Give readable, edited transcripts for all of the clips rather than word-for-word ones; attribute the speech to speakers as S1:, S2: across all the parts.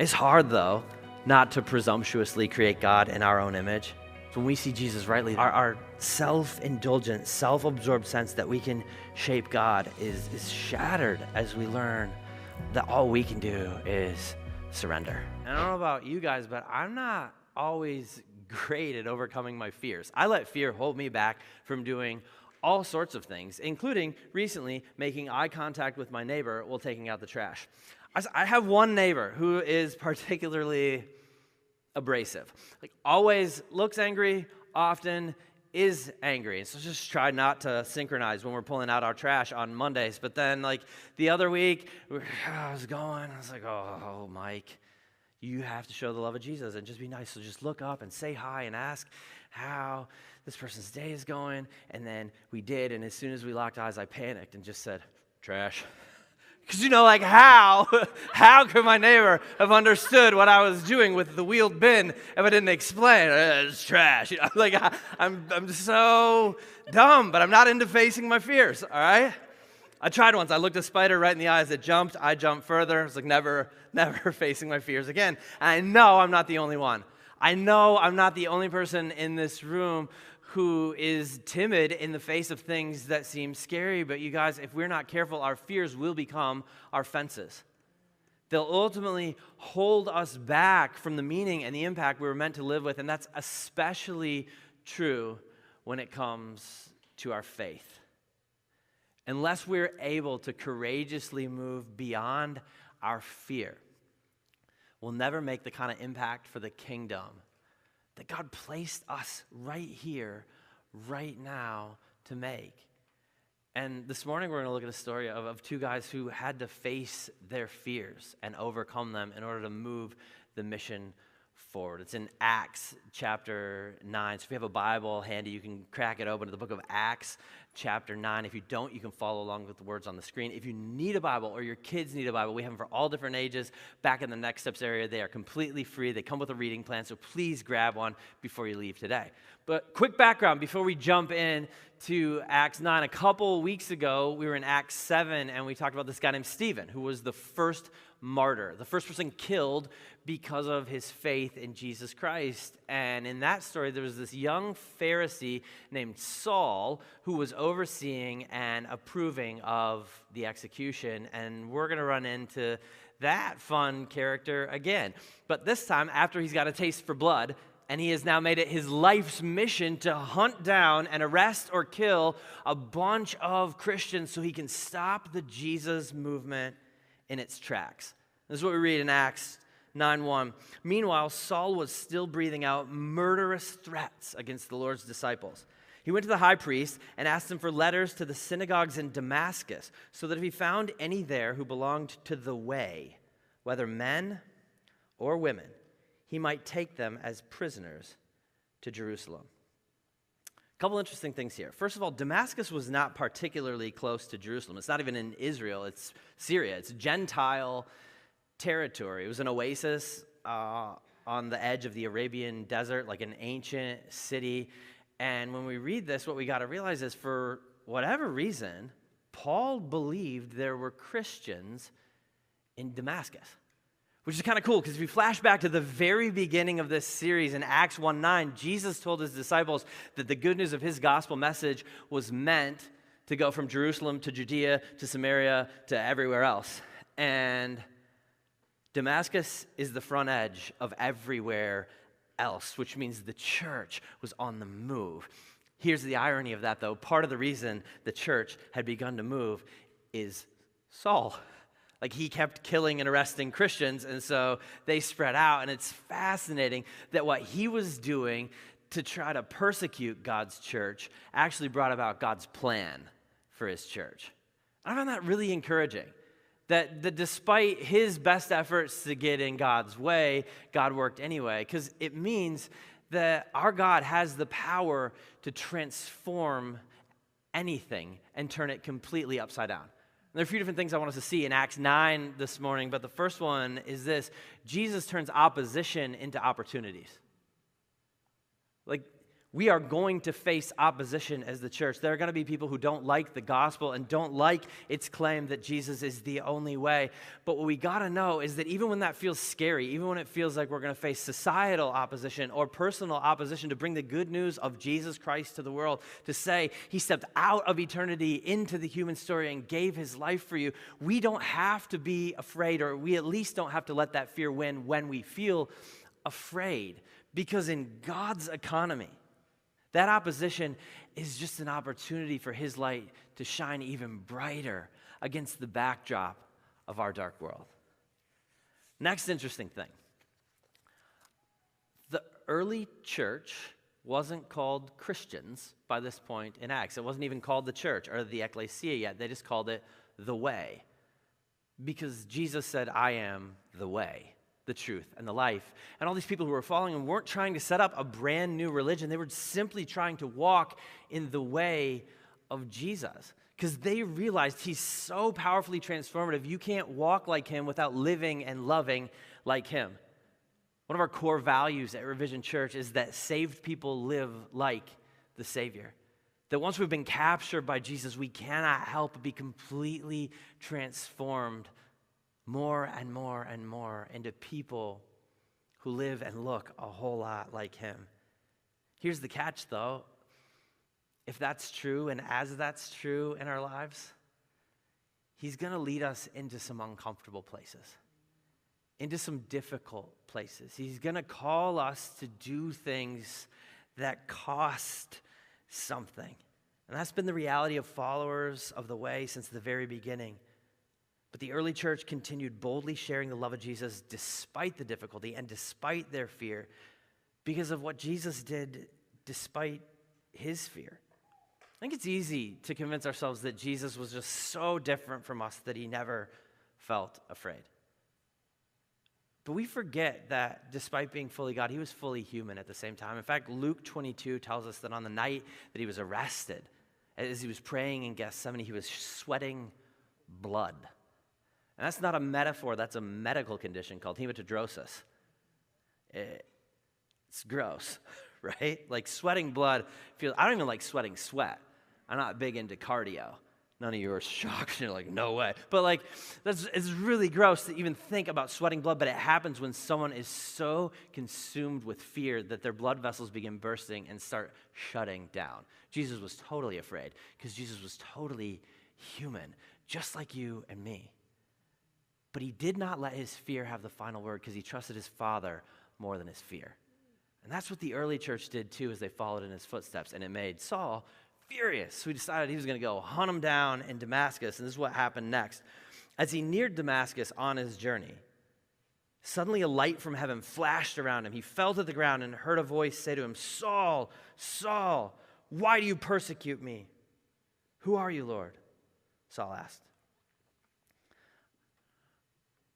S1: It's hard, though, not to presumptuously create God in our own image. When we see Jesus rightly, our self-indulgent, self-absorbed sense that we can shape God is shattered as we learn that all we can do is surrender. And I don't know about you guys, but I'm not always great at overcoming my fears. I let fear hold me back from doing all sorts of things, including recently making eye contact with my neighbor while taking out the trash. I have one neighbor who is particularly abrasive. Like, always looks angry, often is angry. And so just try not to synchronize when we're pulling out our trash on Mondays. But then, like, the other week, I was like, oh, Mike, you have to show the love of Jesus and just be nice. So just look up and say hi and ask how this person's day is going. And then we did, and as soon as we locked eyes, I panicked and just said, trash. Because, how could my neighbor have understood what I was doing with the wheeled bin if I didn't explain? It's trash. I'm so dumb, but I'm not into facing my fears, all right? I tried once. I looked a spider right in the eyes. It jumped. I jumped further. I was like, never facing my fears again. And I know I'm not the only one. I know I'm not the only person in this room who is timid in the face of things that seem scary. But you guys, if we're not careful, our fears will become our fences. They'll ultimately hold us back from the meaning and the impact we were meant to live with. And that's especially true when it comes to our faith. Unless we're able to courageously move beyond our fear, we'll never make the kind of impact for the kingdom that God placed us right here, right now to make. And this morning we're going to look at a story of two guys who had to face their fears and overcome them in order to move the mission forward. It's in Acts chapter 9. So if you have a Bible handy, you can crack it open to the book of Acts chapter 9. If you don't, you can follow along with the words on the screen. If you need a Bible or your kids need a Bible, we have them for all different ages. Back in the Next Steps area, they are completely free. They come with a reading plan, so please grab one before you leave today. But quick background before we jump in to Acts 9. A couple weeks ago, we were in Acts 7, and we talked about this guy named Stephen, who was the first martyr, the first person killed because of his faith in Jesus Christ. And in that story, there was this young Pharisee named Saul who was overseeing and approving of the execution. And we're going to run into that fun character again. But this time, after he's got a taste for blood, and he has now made it his life's mission to hunt down and arrest or kill a bunch of Christians so he can stop the Jesus movement in its tracks. This is what we read in Acts 9:1. Meanwhile, Saul was still breathing out murderous threats against the Lord's disciples. He went to the high priest and asked him for letters to the synagogues in Damascus, so that if he found any there who belonged to the way, whether men or women, he might take them as prisoners to Jerusalem. A couple interesting things here. First of all, Damascus was not particularly close to Jerusalem. It's not even in Israel. It's Syria. It's Gentile territory. It was an oasis on the edge of the Arabian desert, like an ancient city. And when we read this, what we got to realize is, for whatever reason, Paul believed there were Christians in Damascus, which is kind of cool, because if you flash back to the very beginning of this series in Acts 1:9, Jesus told his disciples that the good news of his gospel message was meant to go from Jerusalem to Judea to Samaria to everywhere else. And Damascus is the front edge of everywhere else, which means the church was on the move. Here's the irony of that, though. Part of the reason the church had begun to move is Saul. Like, he kept killing and arresting Christians, and so they spread out. And it's fascinating that what he was doing to try to persecute God's church actually brought about God's plan for his church. I found that really encouraging. That despite his best efforts to get in God's way, God worked anyway, because it means that our God has the power to transform anything and turn it completely upside down. And there are a few different things I want us to see in Acts 9 this morning, but the first one is this: Jesus turns opposition into opportunities. Like, We are going to face opposition as the church. There are going to be people who don't like the gospel and don't like its claim that Jesus is the only way. But what we got to know is that even when that feels scary, even when it feels like we're going to face societal opposition or personal opposition to bring the good news of Jesus Christ to the world, to say he stepped out of eternity into the human story and gave his life for you, we don't have to be afraid, or we at least don't have to let that fear win when we feel afraid. Because in God's economy, that opposition is just an opportunity for his light to shine even brighter against the backdrop of our dark world. Next interesting thing. The early church wasn't called Christians by this point in Acts. It wasn't even called the church or the ecclesia yet. They just called it the way. Because Jesus said, I am the way, the truth, and the life. And all these people who were following him weren't trying to set up a brand new religion. They were simply trying to walk in the way of Jesus, because they realized he's so powerfully transformative. You can't walk like him without living and loving like him. One of our core values at Revision Church is that saved people live like the Savior. That once we've been captured by Jesus, we cannot help but be completely transformed more and more and more into people who live and look a whole lot like him. Here's the catch, though. If that's true, and as that's true in our lives, he's going to lead us into some uncomfortable places, into some difficult places. He's going to call us to do things that cost something. And that's been the reality of followers of the way since the very beginning. But the early church continued boldly sharing the love of Jesus despite the difficulty and despite their fear, because of what Jesus did despite his fear. I think it's easy to convince ourselves that Jesus was just so different from us that he never felt afraid. But we forget that despite being fully God, he was fully human at the same time. In fact, Luke 22 tells us that on the night that he was arrested, as he was praying in Gethsemane, he was sweating blood. And that's not a metaphor, that's a medical condition called hematidrosis. It's gross, right? Like sweating blood I don't even like sweating sweat. I'm not big into cardio. None of you are shocked. You're like, no way. But it's really gross to even think about sweating blood, but it happens when someone is so consumed with fear that their blood vessels begin bursting and start shutting down. Jesus was totally afraid because Jesus was totally human, just like you and me. But he did not let his fear have the final word because he trusted his Father more than his fear. And that's what the early church did too, as they followed in his footsteps. And it made Saul furious. So he decided he was going to go hunt him down in Damascus. And this is what happened next. As he neared Damascus on his journey, suddenly a light from heaven flashed around him. He fell to the ground and heard a voice say to him, Saul, Saul, why do you persecute me? Who are you, Lord? Saul asked.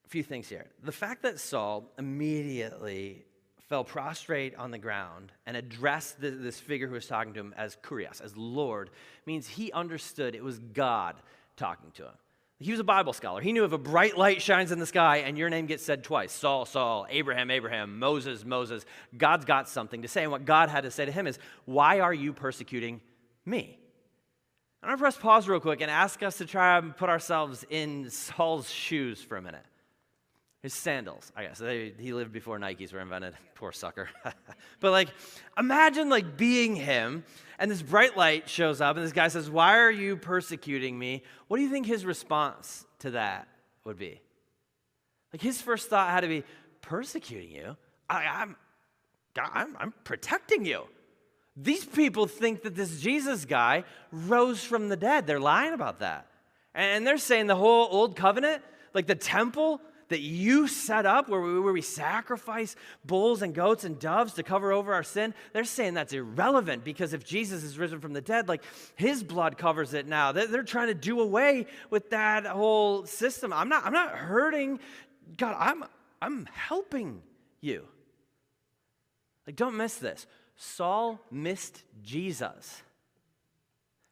S1: A few things here. The fact that Saul immediately fell prostrate on the ground and addressed this figure who was talking to him as Kurios, as Lord, means he understood it was God talking to him. He was a Bible scholar. He knew if a bright light shines in the sky and your name gets said twice, Saul, Saul, Abraham, Abraham, Moses, Moses, God's got something to say. And what God had to say to him is, why are you persecuting me? I'm going to press pause real quick and ask us to try and put ourselves in Saul's shoes for a minute. His sandals, I guess. He lived before Nikes were invented. Poor sucker. But imagine being him, and this bright light shows up, and this guy says, why are you persecuting me? What do you think his response to that would be? His first thought had to be, persecuting you? I'm protecting you. These people think that this Jesus guy rose from the dead. They're lying about that. And they're saying the whole old covenant, the temple that you set up where we sacrifice bulls and goats and doves to cover over our sin, they're saying that's irrelevant because if Jesus is risen from the dead, his blood covers it now. They're trying to do away with that whole system. I'm not hurting God. I'm helping you. Don't miss this. Saul missed Jesus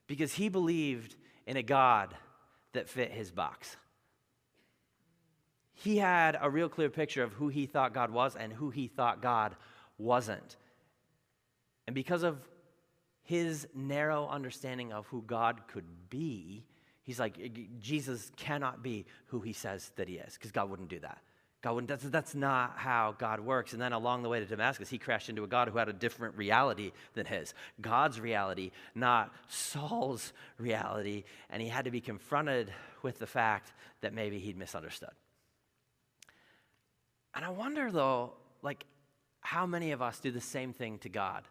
S1: because he believed in a God that fit his box. He had a real clear picture of who he thought God was and who he thought God wasn't. And because of his narrow understanding of who God could be, he's like, Jesus cannot be who he says that he is, because God wouldn't do that. God wouldn't, that's not how God works. And then along the way to Damascus, he crashed into a God who had a different reality than his. God's reality, not Saul's reality. And he had to be confronted with the fact that maybe he'd misunderstood. And I wonder, though, like, how many of us do the same thing to God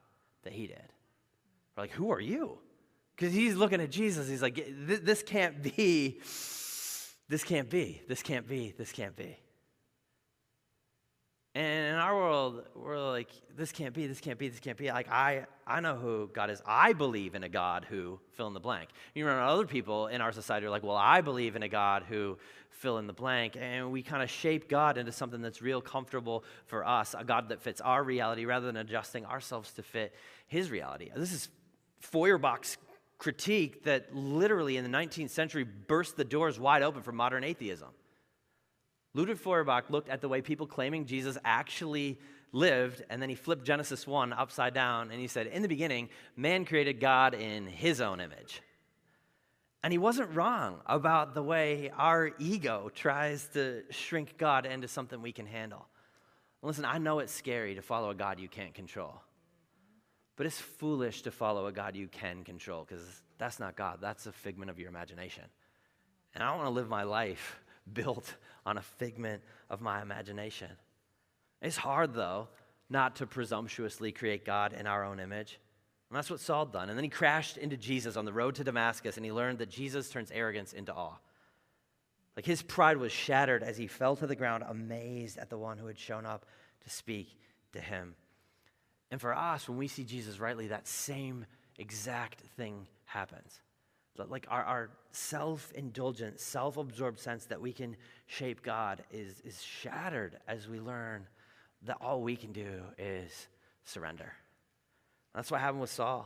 S1: that he did? We're like, who are you? Because he's looking at Jesus. He's like, this can't be, this can't be, this can't be, this can't be. And in our world, we're like, this can't be, this can't be, this can't be. Like, I know who God is. I believe in a God who, fill in the blank. You run other people in our society who are like, well, I believe in a God who, fill in the blank. And we kind of shape God into something that's real comfortable for us, a God that fits our reality rather than adjusting ourselves to fit his reality. This is Feuerbach's critique that literally in the 19th century burst the doors wide open for modern atheism. Ludwig Feuerbach looked at the way people claiming Jesus actually lived, and then he flipped Genesis 1 upside down, and he said, in the beginning, man created God in his own image. And he wasn't wrong about the way our ego tries to shrink God into something we can handle. Listen, I know it's scary to follow a God you can't control, but it's foolish to follow a God you can control, because that's not God. That's a figment of your imagination. And I don't want to live my life built on a figment of my imagination. It's hard, though, not to presumptuously create God in our own image. And that's what Saul done. And then he crashed into Jesus on the road to Damascus, and he learned that Jesus turns arrogance into awe. Like, his pride was shattered as he fell to the ground, amazed at the one who had shown up to speak to him. And for us, when we see Jesus rightly, that same exact thing happens. Like, our self-indulgent, self-absorbed sense that we can shape God is shattered as we learn that all we can do is surrender. That's what happened with Saul.